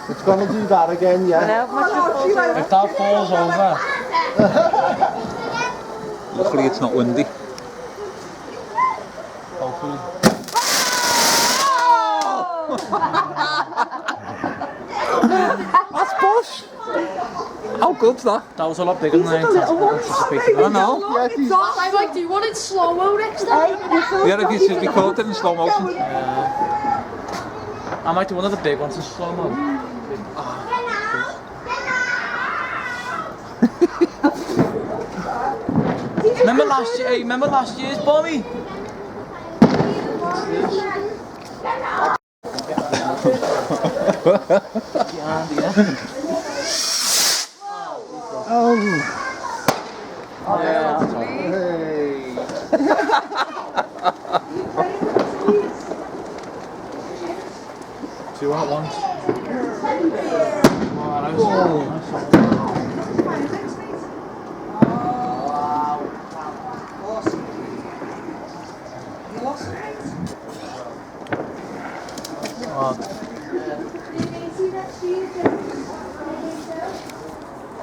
It's gonna do that again, yeah. If that falls over. Luckily it's not windy. Hopefully. That's boss! How good's that? That was a lot bigger than I anticipated. I know. I'm like, do you want it slow-mo next time? Yeah, if you should record it in slow motion. I might do one of the big ones in slow-mo. Remember last year's Bommy? Oh. Yeah. Hey. Two at once.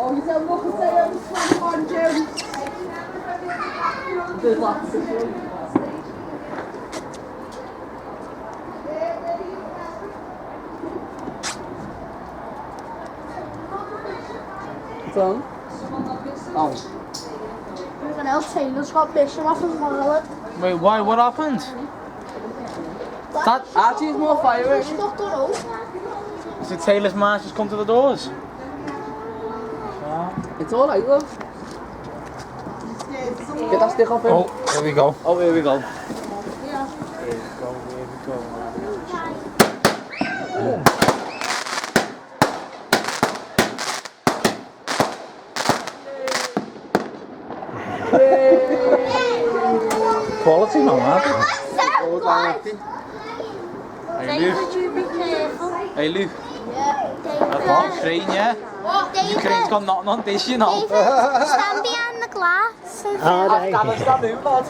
Oh, you said look and say I'm on Jim. There's lots of them. Phone? Oh. Everyone else, Taylor's got Bishop off his wallet. Wait, why? What happened? That Archie's more fireworks. Stop the road. is it. Taylor's March just come to the doors. It's alright, love. Get that stick off him. Oh, here we go. Oh, here we go. Quality, no man. Hey, Luke. Would you be careful? Hey, Luke. David. Ukraine, yeah? Ukraine's got nothing on this, you know. Stand behind the glass. Afghanistan, Luke, lad.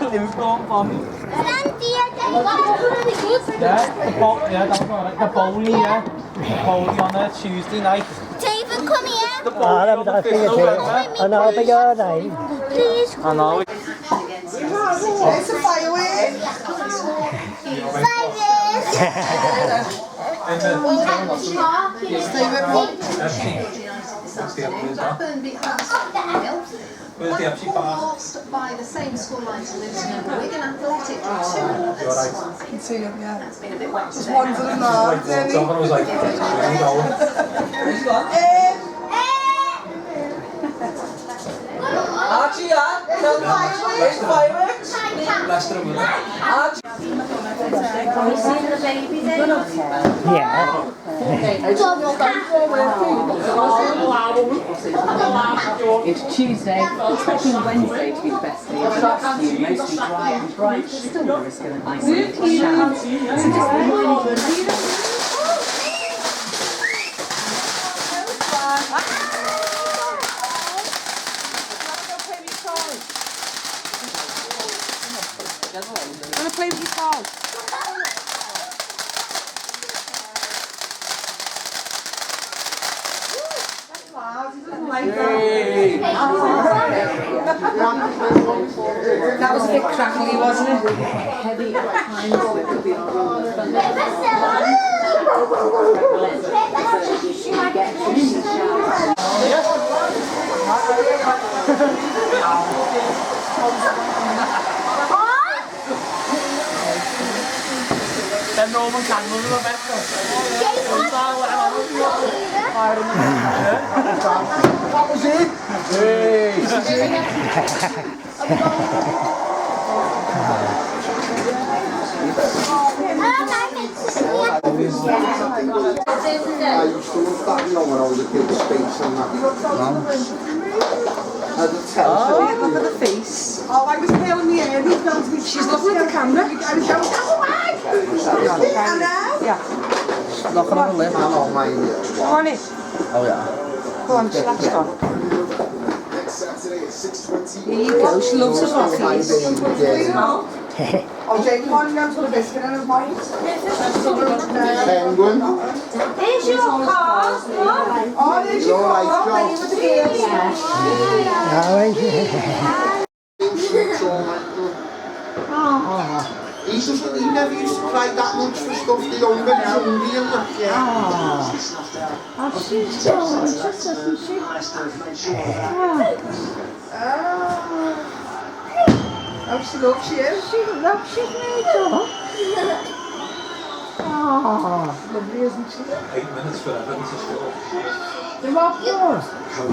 Luke going Bommy. Stand here, David. That's really good. Yeah, that was alright. The bowling, yeah. The bowling on a Tuesday night. David, come here. The bowling on the 5th of November. I know, but your name. Please. I know. It's a firework. Where's the empty bar? Lost by the same scoreline to Luton and Wigan Athletic 2-1. That's been a bit wet today. Someone was like, where are you going? Archie, yeah? Fireworks? Leicester and Wigan. Can we see the baby then? Yeah. It's Tuesday, expecting Wednesday to be the best day of the year, mostly dry and bright, still the risk of an isolated shower. So just I'm gonna play with your song. That was a bit crackly, wasn't it? heavy at times, so it could be on The Roman candles are best. That was it. Hey. I used to love that, you know, when I was a kid, the space and that. Look at the face. Oh, I was pale in the air. She's looking at the camera. I was going, yeah. Nothing on the left. I'm on mine. Come on in. Oh, yeah. Go on, slash on. Here you go. She loves her face. Oh, Jane, come on, you to the biscuit in his mouth. Penguin. Here's your car. Oh, there's your car. Playing with the kids. He never used to cry that much for stuff. The younger, he's hungry and that. Oh, she's gorgeous, isn't she? Oh, she loves you. She loves she's made up. Oh, Lovely, isn't she? 8 minutes for Everton to score. the what for?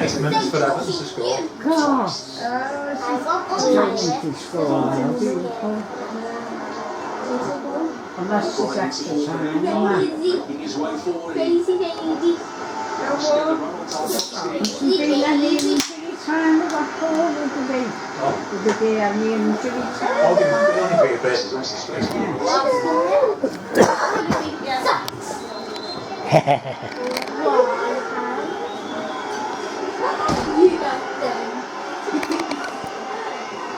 8 minutes for Everton to score. God. Unless she's extra time. Crazy baby. She's been an injury time with that ball with the day. With the day and the injury time. Oh, they only be a bit.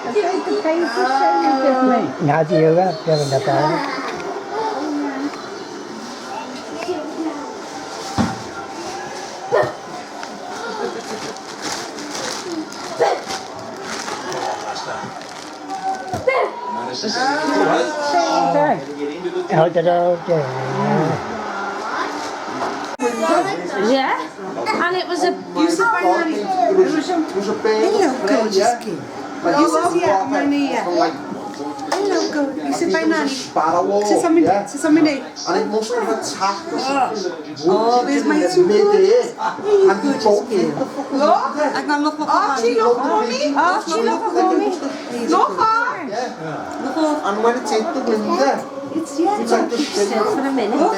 I think the pace is saying different. Now do you have given the ball? Out the door. Yeah, and it was a beautiful night. It was a big gorgeous kid. Like, You sit here, my knee. like, Hello, good. You sit by Nanny. sparrow. Sit on me, Yeah. sit on me knee. And it must have attacked us. Oh, there's my two mid-air. And he broke it. Look, I can look Archie, look for me. Archie, look for me. Look hard. And when it hit the window, It's it's like the Still for a minute. Look,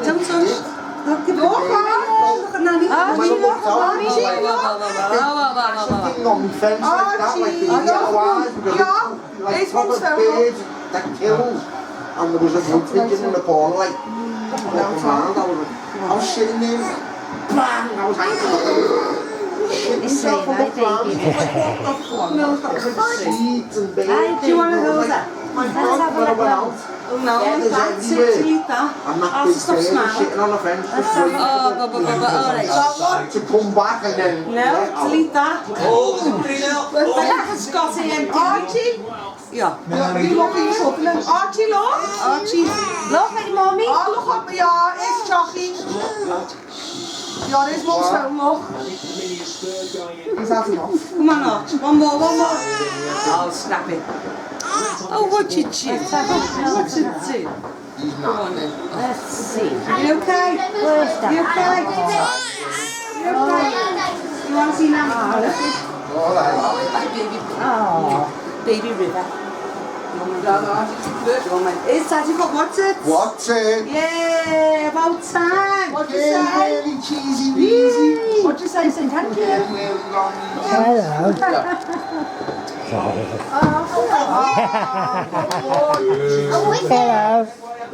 don't touch. Look at Nanny. When I looked out, I was like, something on my fence like that, like the yellow eyes, like proper birds that kills. And there was a wood pigeon in the corner, like, looking around. I was sitting there, bang! I was like, shit myself on the ground. Seeds and birds. Do you want to hold that? My God, when I went out, Oh no, there's that's it, everywhere. delete that. And that I'll big stop bird was smiling. sitting on the fence just waiting Alright. to come back and then... No, delete that. Oh, there's a pretty now. Scott in. Archie. Yeah. You look at yourself. Archie, look. Archie. Look at mommy. Oh, look at me. Yeah, it's Jockey. Yeah, there's mum's home, look. He's had enough. Come on, Archie. One more. I'll snap it. Oh, what you cheat? What's it do? Come on then. Let's see. You okay? Where's that? You okay? You okay? You want to see Nanny? All right. Oh. Baby River. It's Daddy got what's it? What's it? Yeah, about time. What'd you say? Really cheesy weasy. What'd you say? Say thank you. Hello. Hello.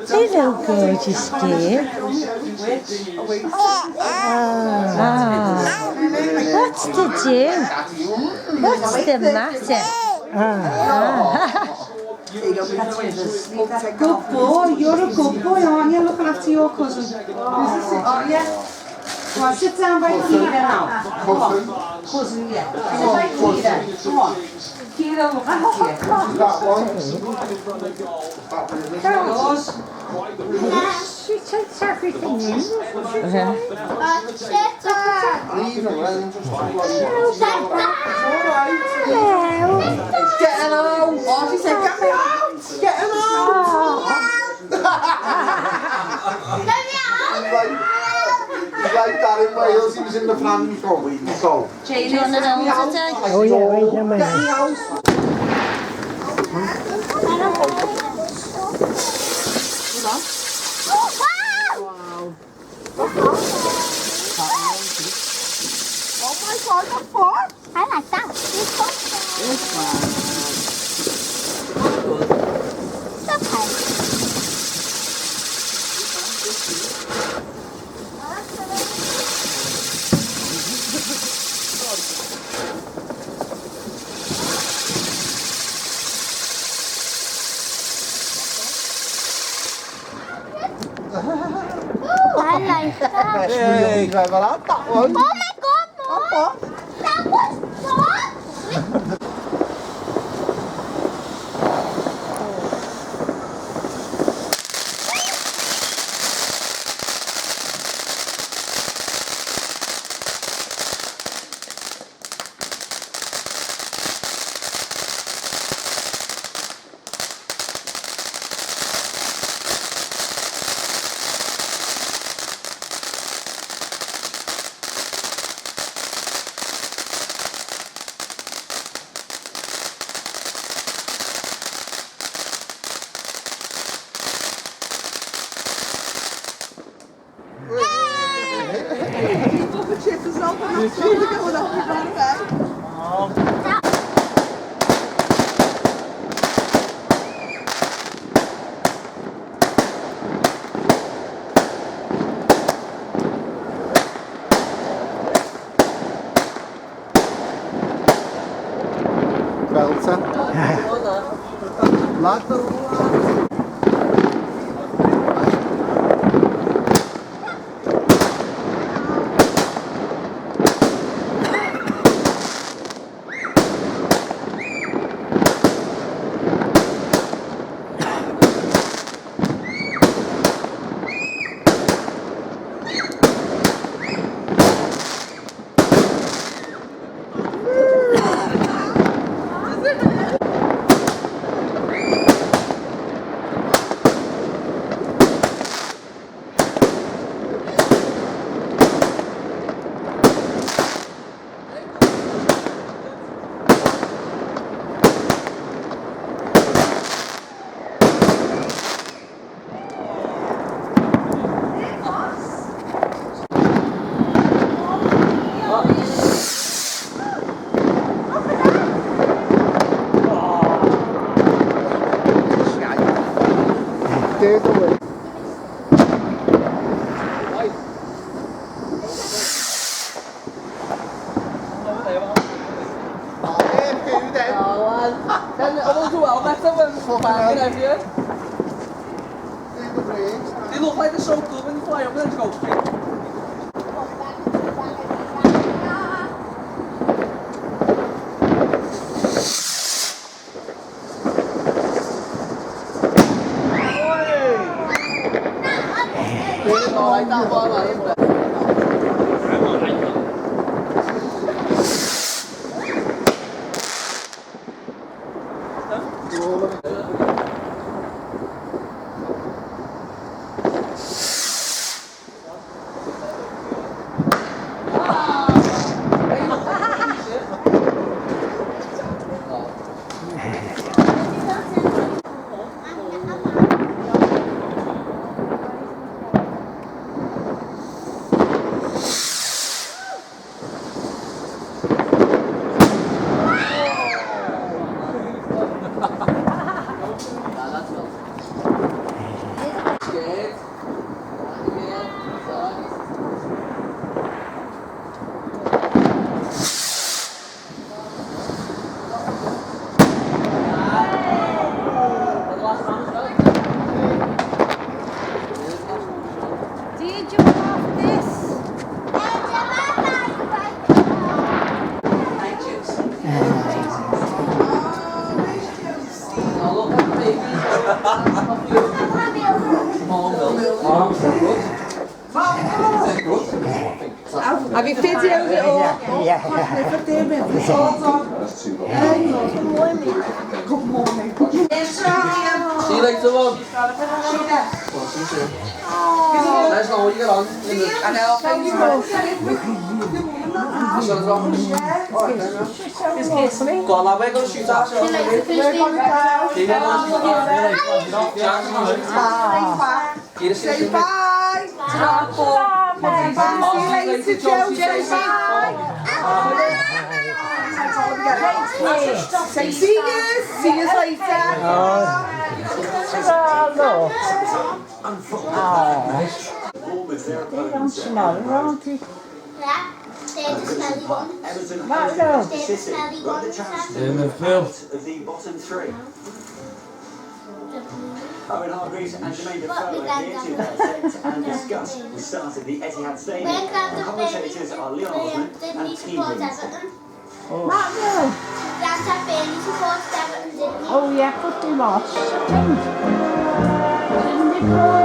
Hello, gorgeous dear. What's to do? What's the matter? Good boy, you're a good boy, aren't you? Looking after your cousin. Oh, yeah. Come on, sit down by Kira now. Come on. Cousin, yeah. Sit by Kira. Come on. Kira, look at you. That one. Yours. She takes everything in. And even when just like, getting out. Oh, she said, get me out. Getting out. He's like that in Wales, he was in the plan for a week, so. Jane, is that me out? Oh yeah, wait a minute. Get me out. Oh my God, what for? I like that. This one. Okay. Hey. That one. Oh my god, Mom! That was fun! Belter. Lad. Stay away. They look like they're so good when you fly up and then go straight. Did you love this? Have you videoed it all? Yeah. Good morning. See you later, love. Let us know what you get on. I know. Thank you. Go on, lad. We're going to shoot that. See you later. Say bye. See you later, Joe. Say bye. Say see you. See you later. They don't smell, don't they? Yeah, they're the smelly ones. What, no? They're the smelly ones. In the field. Of the bottom three. The Owen Hargreaves and Jermaine Defoe are here to dissect and discuss the start of the Etihad Stadium. And commentators are Leon Osman and T. Reeves. Matthew. Grandad Bailey supported Everton, didn't he? Oh yeah, put him off. Shut him. Didn't he go?